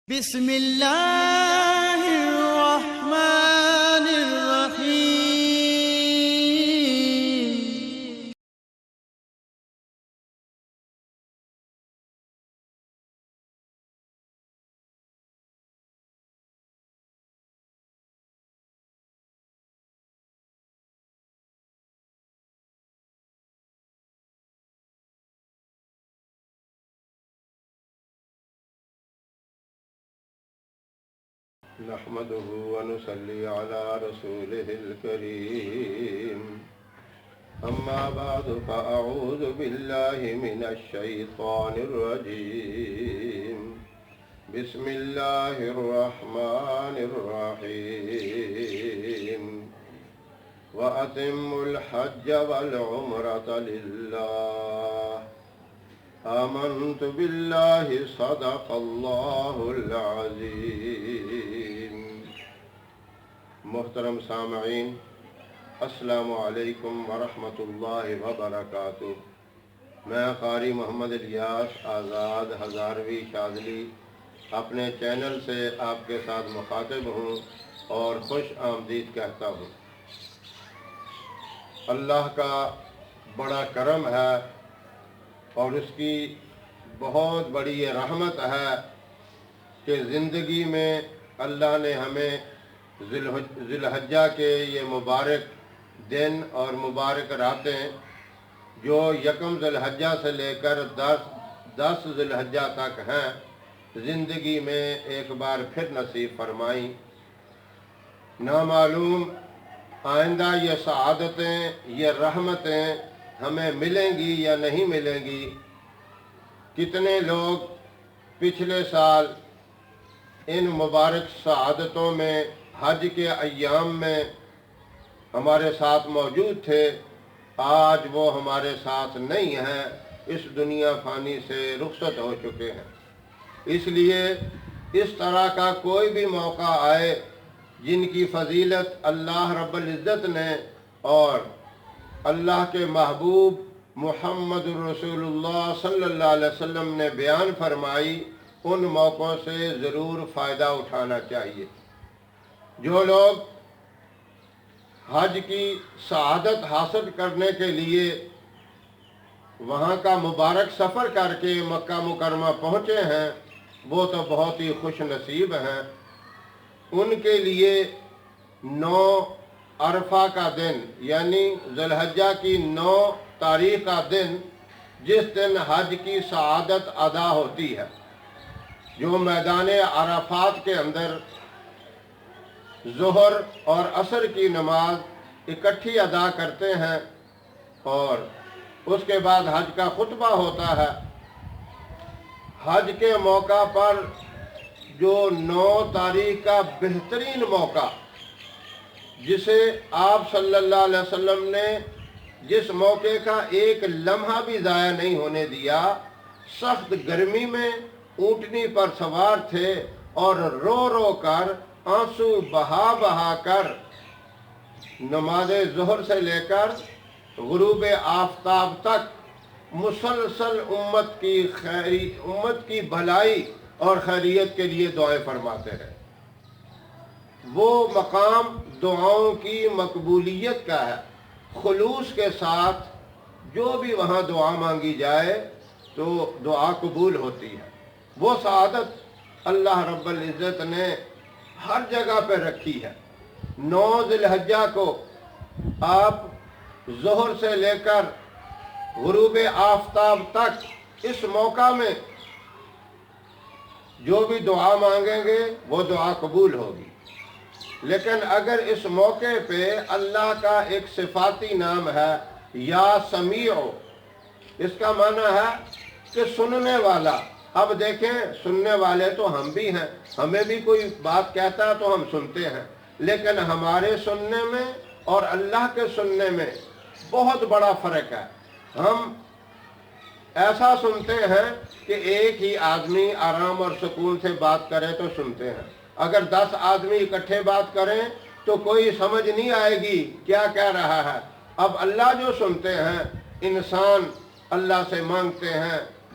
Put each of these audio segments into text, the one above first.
بسم اللہ الرحمن الرحیم۔ نحمده ونصلي على رسوله الكريم. أما بعد فأعوذ بالله من الشيطان الرجيم. بسم الله الرحمن الرحيم. وأتموا الحج والعمرة لله. آمنت بالله صدق الله العظيم. محترم سامعین، السلام علیکم ورحمۃ اللہ وبرکاتہ۔ میں قاری محمد الیاس آزاد ہزاروی شاذلی اپنے چینل سے آپ کے ساتھ مخاطب ہوں اور خوش آمدید کہتا ہوں۔ اللہ کا بڑا کرم ہے اور اس کی بہت بڑی یہ رحمت ہے کہ زندگی میں اللہ نے ہمیں ذی الحجہ کے یہ مبارک دن اور مبارک راتیں جو یکم ذی الحجہ سے لے کر 10 ذی الحجہ تک ہیں، زندگی میں ایک بار پھر نصیب فرمائیں۔ نامعلوم آئندہ یہ سعادتیں، یہ رحمتیں ہمیں ملیں گی یا نہیں ملیں گی۔ کتنے لوگ پچھلے سال ان مبارک سعادتوں میں، حج کے ایام میں ہمارے ساتھ موجود تھے، آج وہ ہمارے ساتھ نہیں ہیں، اس دنیا فانی سے رخصت ہو چکے ہیں۔ اس لیے اس طرح کا کوئی بھی موقع آئے جن کی فضیلت اللہ رب العزت نے اور اللہ کے محبوب محمد رسول اللہ صلی اللہ علیہ وسلم نے بیان فرمائی، ان موقعوں سے ضرور فائدہ اٹھانا چاہیے۔ جو لوگ حج کی سعادت حاصل کرنے کے لیے وہاں کا مبارک سفر کر کے مکہ مکرمہ پہنچے ہیں، وہ تو بہت ہی خوش نصیب ہیں۔ ان کے لیے 9 عرفہ کا دن، یعنی ذی الحجہ کی 9 تاریخ کا دن، جس دن حج کی سعادت ادا ہوتی ہے، جو میدان عرفات کے اندر ظہر اور عصر کی نماز اکٹھی ادا کرتے ہیں اور اس کے بعد حج کا خطبہ ہوتا ہے۔ حج کے موقع پر جو 9 تاریخ کا بہترین موقع، جسے آپ صلی اللہ علیہ وسلم نے جس موقع کا ایک لمحہ بھی ضائع نہیں ہونے دیا، سخت گرمی میں اونٹنی پر سوار تھے اور رو رو کر، آنسو بہا بہا کر نماز ظہر سے لے کر غروب آفتاب تک مسلسل امت کی بھلائی اور خیریت کے لیے دعائیں فرماتے ہیں۔ وہ مقام دعاؤں کی مقبولیت کا ہے۔ خلوص کے ساتھ جو بھی وہاں دعا مانگی جائے تو دعا قبول ہوتی ہے۔ وہ سعادت اللہ رب العزت نے ہر جگہ پہ رکھی ہے۔ 9 ذی الحجہ کو آپ ظہر سے لے کر غروب آفتاب تک اس موقع میں جو بھی دعا مانگیں گے وہ دعا قبول ہوگی۔ لیکن اگر اس موقع پہ اللہ کا ایک صفاتی نام ہے یا سمیع، اس کا معنی ہے کہ سننے والا۔ اب دیکھیں، سننے والے تو ہم بھی ہیں، ہمیں بھی کوئی بات کہتا ہے تو ہم سنتے ہیں، لیکن ہمارے سننے میں اور اللہ کے سننے میں بہت بڑا فرق ہے۔ ہم ایسا سنتے ہیں کہ ایک ہی آدمی آرام اور سکون سے بات کرے تو سنتے ہیں، اگر 10 آدمی اکٹھے بات کریں تو کوئی سمجھ نہیں آئے گی کیا کہہ رہا ہے۔ اب اللہ جو سنتے ہیں، انسان اللہ سے مانگتے ہیں،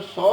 100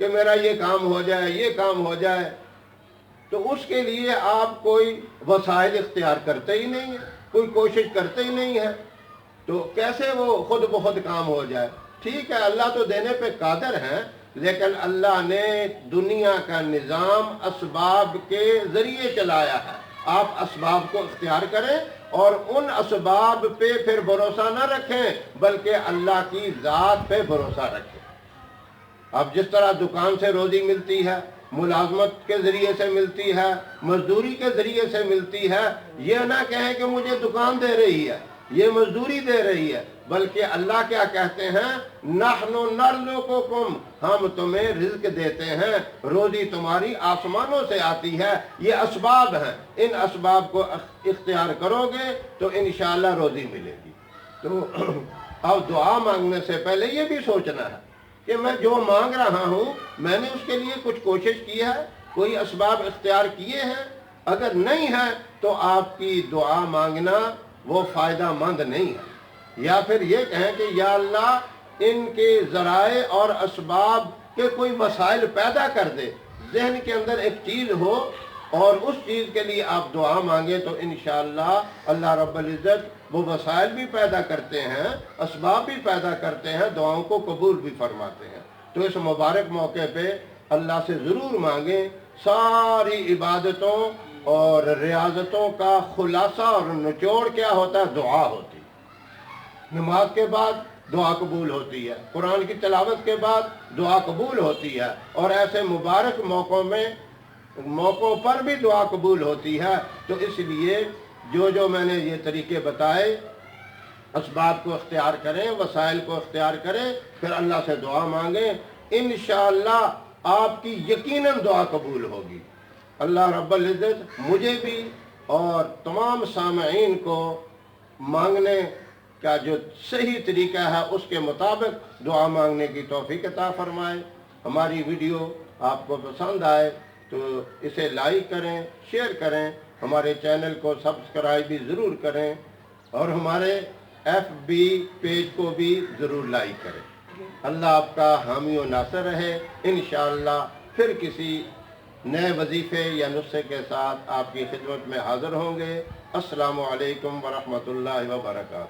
کہ میرا یہ کام ہو جائے، یہ کام ہو جائے، تو اس کے لیے آپ کوئی وسائل اختیار کرتے ہی نہیں ہیں، کوئی کوشش کرتے ہی نہیں ہیں، تو کیسے وہ خود بخود کام ہو جائے؟ ٹھیک ہے، اللہ تو دینے پہ قادر ہیں، لیکن اللہ نے دنیا کا نظام اسباب کے ذریعے چلایا ہے۔ آپ اسباب کو اختیار کریں اور ان اسباب پہ پھر بھروسہ نہ رکھیں، بلکہ اللہ کی ذات پہ بھروسہ رکھیں۔ اب جس طرح دکان سے روزی ملتی ہے، ملازمت کے ذریعے سے ملتی ہے، مزدوری کے ذریعے سے ملتی ہے، یہ نہ کہیں کہ مجھے دکان دے رہی ہے، یہ مزدوری دے رہی ہے، بلکہ اللہ کیا کہتے ہیں؟ نحن نرزقکم، ہم تمہیں رزق دیتے ہیں، روزی تمہاری آسمانوں سے آتی ہے، یہ اسباب ہیں، ان اسباب کو اختیار کرو گے تو انشاءاللہ روزی ملے گی۔ تو اب دعا مانگنے سے پہلے یہ بھی سوچنا ہے کہ میں جو مانگ رہا ہوں، میں نے اس کے لیے کچھ کوشش کی ہے، کوئی اسباب اختیار کیے ہیں؟ اگر نہیں ہے تو آپ کی دعا مانگنا وہ فائدہ مند نہیں ہے۔ یا پھر یہ کہیں کہ یا اللہ ان کے ذرائع اور اسباب کے کوئی وسائل پیدا کر دے، ذہن کے اندر ایک چیز ہو اور اس چیز کے لیے آپ دعا مانگیں تو انشاءاللہ اللہ رب العزت وہ وسائل بھی پیدا کرتے ہیں، اسباب بھی پیدا کرتے ہیں، دعاؤں کو قبول بھی فرماتے ہیں۔ تو اس مبارک موقع پہ اللہ سے ضرور مانگیں۔ ساری عبادتوں اور ریاضتوں کا خلاصہ اور نچوڑ کیا ہوتا ہے؟ دعا ہوتی ہے۔ نماز کے بعد دعا قبول ہوتی ہے، قرآن کی تلاوت کے بعد دعا قبول ہوتی ہے، اور ایسے مبارک موقعوں پر بھی دعا قبول ہوتی ہے۔ تو اس لیے جو میں نے یہ طریقے بتائے، اسباب کو اختیار کریں، وسائل کو اختیار کریں، پھر اللہ سے دعا مانگیں، انشاءاللہ آپ کی یقیناً دعا قبول ہوگی۔ اللہ رب العزت مجھے بھی اور تمام سامعین کو مانگنے کا جو صحیح طریقہ ہے اس کے مطابق دعا مانگنے کی توفیق عطا فرمائے۔ ہماری ویڈیو آپ کو پسند آئے تو اسے لائک کریں، شیئر کریں، ہمارے چینل کو سبسکرائب بھی ضرور کریں، اور ہمارے FB پیج کو بھی ضرور لائک کریں۔ اللہ آپ کا حامی و ناصر رہے۔ انشاءاللہ پھر کسی نئے وظیفے یا نسخے کے ساتھ آپ کی خدمت میں حاضر ہوں گے۔ السلام علیکم ورحمۃ اللہ وبرکاتہ۔